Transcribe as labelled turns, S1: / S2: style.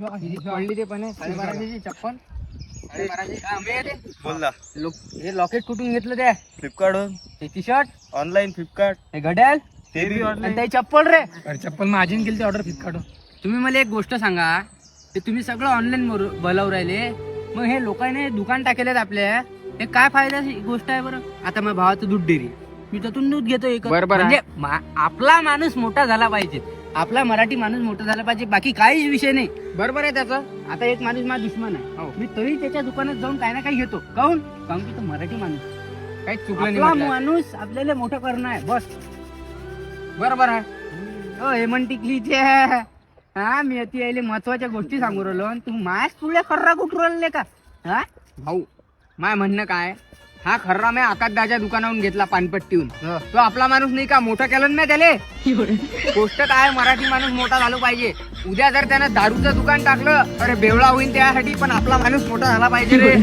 S1: पडली ते पण 12,500ची चप्पल. 12,500 काय आंबे आहे ते?
S2: बोल ना.
S1: हे लॉकेट कुठून घेतलं ते?
S2: फ्लिपकार्ट वरून.
S1: हे टी शर्ट,
S2: ऑनलाईन फ्लिपकार्ट.
S1: हे घड्याळ
S2: ते बी
S1: आणि
S2: ऑनलाईन.
S1: ते चप्पल रे.
S3: अरे चप्पल माझीन केली ऑर्डर फ्लिपकार्ट.
S1: तुम्ही मला एक गोष्ट सांगा, ते तुम्ही सगळं ऑनलाईन बोलावून राहिले, मग हे लोकांनी दुकान टाकेलेत आपल्या, हे काय फायद्याची गोष्ट आहे बरं? आता माझ्या भावाचं दूध डेअरी, मी त्यातून दूध घेतो एक.
S3: बरोबर आहे.
S1: म्हणजे आपला माणूस मोठा झाला पाहिजे, आपला मराठी माणूस मोठा झाला पाहिजे, बाकी काहीच विषय नाही.
S3: बरोबर आहे त्याचं.
S1: आता एक माणूस माझा दुश्मन आहे, मी तरी त्याच्या दुकानात जाऊन काही ना काही घेतो. काहून की तो मराठी माणूस,
S3: काहीच चुकलं नाही
S1: आपला
S3: म्हटलं.
S1: माणूस आपल्याला मोठं करणं आहे बस.
S3: बरोबर आहे.
S1: हे म्हणते की हा मी अति यायले महत्वाच्या गोष्टी सांगू राहिलो आणि तू मायाच तुला खर्रा कुठू राहिले का? हा
S3: भाऊ माय म्हणणं काय, हा खर्रा मी आकाशदाच्या दुकानावरून घेतला पानपट्टीहून. तो आपला माणूस नाही का, मोठा केलं ना त्याले. गोष्ट काय, मराठी माणूस मोठा झाला पाहिजे. उद्या जर त्यानं दारूचं दुकान टाकलं अरे बेवळा होईल त्यासाठी, पण आपला माणूस मोठा झाला पाहिजे रे.